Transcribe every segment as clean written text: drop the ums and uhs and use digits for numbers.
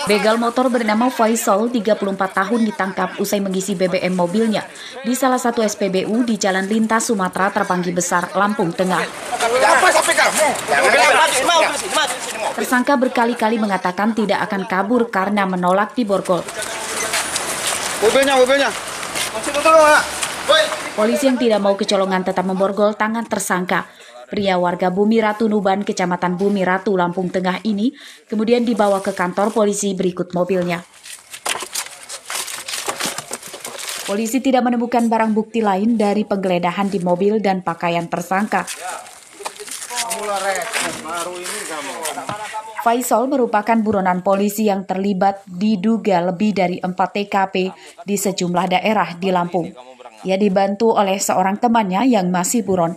Begal motor bernama Faisal, 34 tahun, ditangkap usai mengisi BBM mobilnya di salah satu SPBU di Jalan Lintas Sumatera, Terpanggi Besar, Lampung Tengah. Tersangka berkali-kali mengatakan tidak akan kabur karena menolak diborgol. Mobilnya. Polisi yang tidak mau kecolongan tetap memborgol tangan tersangka. Pria warga Bumi Ratu Nuban, Kecamatan Bumi Ratu, Lampung Tengah ini kemudian dibawa ke kantor polisi berikut mobilnya. Polisi tidak menemukan barang bukti lain dari penggeledahan di mobil dan pakaian tersangka. Faisal merupakan buronan polisi yang terlibat diduga lebih dari 4 TKP di sejumlah daerah di Lampung. Ia dibantu oleh seorang temannya yang masih buron.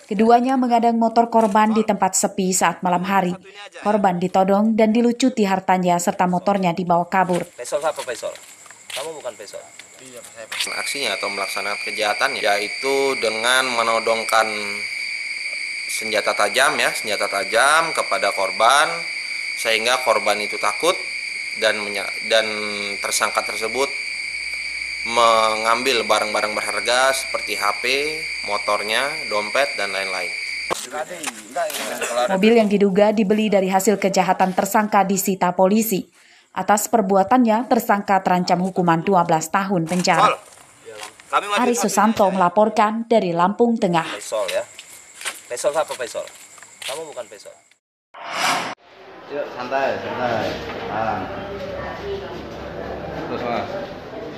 Keduanya mengadang motor korban di tempat sepi saat malam hari. Korban ditodong dan dilucuti hartanya serta motornya dibawa kabur. Faisal apa Faisal? Kamu bukan Faisal. Aksinya atau melaksanakan kejahatan yaitu dengan menodongkan senjata tajam kepada korban sehingga korban itu takut dan tersangka tersebut mengambil barang-barang berharga seperti HP, motornya, dompet, dan lain-lain. Mobil yang diduga dibeli dari hasil kejahatan tersangka disita polisi. Atas perbuatannya, tersangka terancam hukuman 12 tahun penjara. Ari Susanto melaporkan dari Lampung Tengah. Faisal apa Faisal? Kamu bukan Faisal. Yuk, santai. Terus, Mas.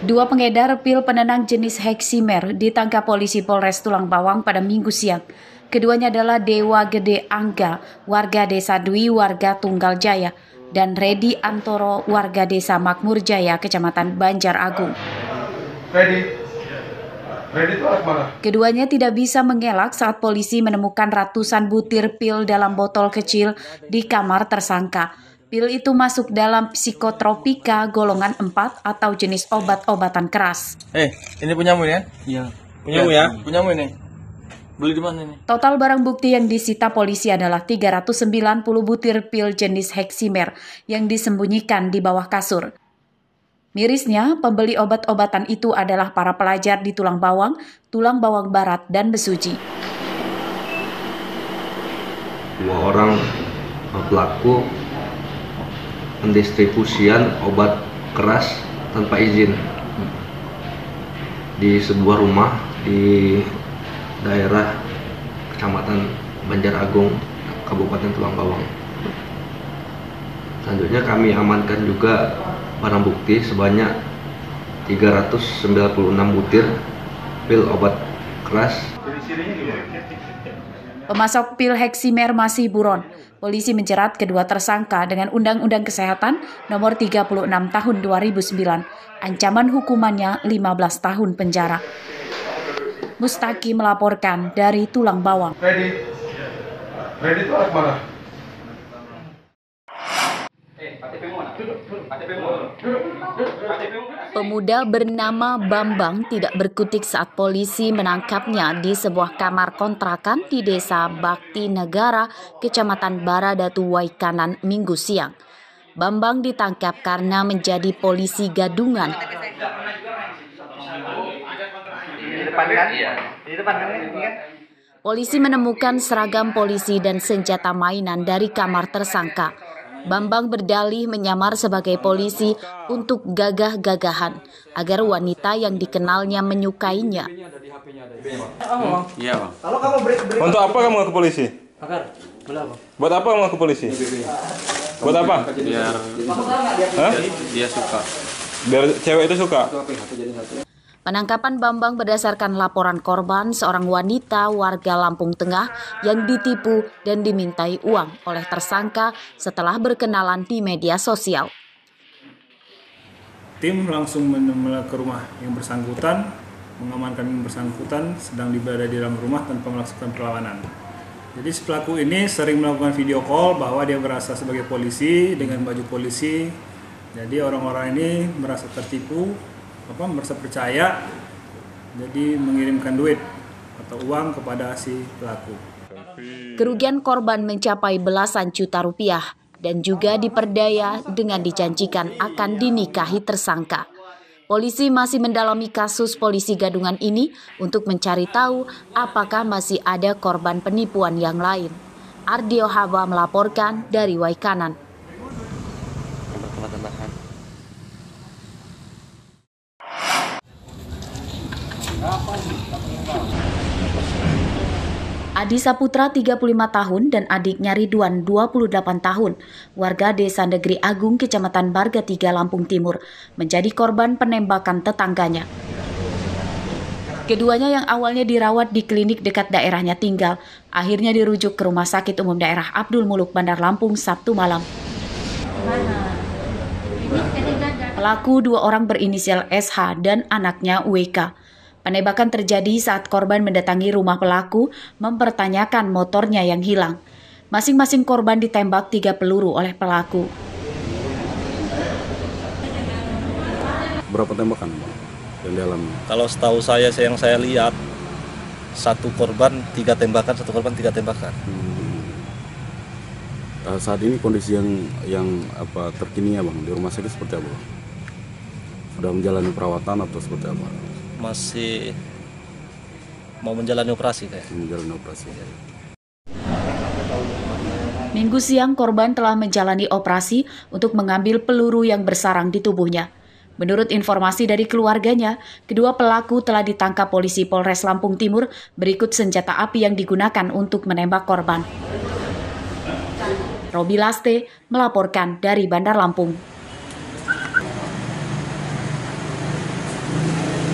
Dua pengedar pil penenang jenis Heximer ditangkap polisi Polres Tulang Bawang pada Minggu siang. Keduanya adalah Dewa Gede Angga, warga Desa Dwi, warga Tunggal Jaya, dan Redi Antoro, warga Desa Makmur Jaya, Kecamatan Banjar Agung. Redi itu anak mana? Keduanya tidak bisa mengelak saat polisi menemukan ratusan butir pil dalam botol kecil di kamar tersangka. Pil itu masuk dalam psikotropika golongan 4 atau jenis obat-obatan keras. Ini punyamu ya? Iya. Punyamu ya? Punyamu ini. Beli di mana ini? Total barang bukti yang disita polisi adalah 390 butir pil jenis Heximer yang disembunyikan di bawah kasur. Mirisnya, pembeli obat-obatan itu adalah para pelajar di Tulang Bawang Barat, dan Besuji. 2 orang pelaku pendistribusian obat keras tanpa izin di sebuah rumah di daerah Kecamatan Banjar Agung, Kabupaten Tulang Bawang. Selanjutnya kami amankan juga barang bukti sebanyak 396 butir pil obat keras. Pemasok pil Heximer masih buron. Polisi menjerat kedua tersangka dengan Undang-Undang Kesehatan Nomor 36 Tahun 2009. Ancaman hukumannya 15 tahun penjara. Mustaki melaporkan dari Tulang Bawang. Redi itu anak mana? Pemuda bernama Bambang tidak berkutik saat polisi menangkapnya di sebuah kamar kontrakan di Desa Bakti Negara, Kecamatan Baradatu Waikanan, Minggu siang. Bambang ditangkap karena menjadi polisi gadungan. Polisi menemukan seragam polisi dan senjata mainan dari kamar tersangka. Bambang berdalih menyamar sebagai polisi untuk gagah-gagahan agar wanita yang dikenalnya menyukainya. Iya, Bang. Untuk apa kamu ke polisi? Buat apa kamu ke polisi? Buat apa? Biar dia suka. Biar cewek itu suka. Penangkapan Bambang berdasarkan laporan korban, seorang wanita warga Lampung Tengah yang ditipu dan dimintai uang oleh tersangka setelah berkenalan di media sosial. Tim langsung ke rumah yang bersangkutan, mengamankan yang bersangkutan sedang berada di dalam rumah tanpa melakukan perlawanan. Jadi si pelaku ini sering melakukan video call bahwa dia berasa sebagai polisi dengan baju polisi. Jadi orang-orang ini merasa tertipu, merasa percaya, jadi mengirimkan duit atau uang kepada si pelaku. Kerugian korban mencapai belasan juta rupiah dan juga diperdaya dengan dijanjikan akan dinikahi tersangka. Polisi masih mendalami kasus polisi gadungan ini untuk mencari tahu apakah masih ada korban penipuan yang lain. Ardio Haba melaporkan dari Waikanan. Adi Saputra 35 tahun dan adiknya Ridwan 28 tahun, warga Desa Negeri Agung, Kecamatan Barga 3, Lampung Timur, menjadi korban penembakan tetangganya. Keduanya yang awalnya dirawat di klinik dekat daerahnya tinggal, akhirnya dirujuk ke Rumah Sakit Umum Daerah Abdul Muluk, Bandar Lampung, Sabtu malam. Pelaku 2 orang berinisial SH dan anaknya WK. Penembakan terjadi saat korban mendatangi rumah pelaku mempertanyakan motornya yang hilang. Masing-masing korban ditembak 3 peluru oleh pelaku. Berapa tembakan yang dialami? Kalau setahu saya yang saya lihat, 1 korban 3 tembakan, 1 korban 3 tembakan. Saat ini kondisi yang terkini ya Bang, di rumah sakit seperti apa? Sudah menjalani perawatan atau seperti apa? Masih mau menjalani operasi kayak. Menjalani operasi. Minggu siang korban telah menjalani operasi untuk mengambil peluru yang bersarang di tubuhnya. Menurut informasi dari keluarganya, kedua pelaku telah ditangkap polisi Polres Lampung Timur berikut senjata api yang digunakan untuk menembak korban. Robi Laste melaporkan dari Bandar Lampung.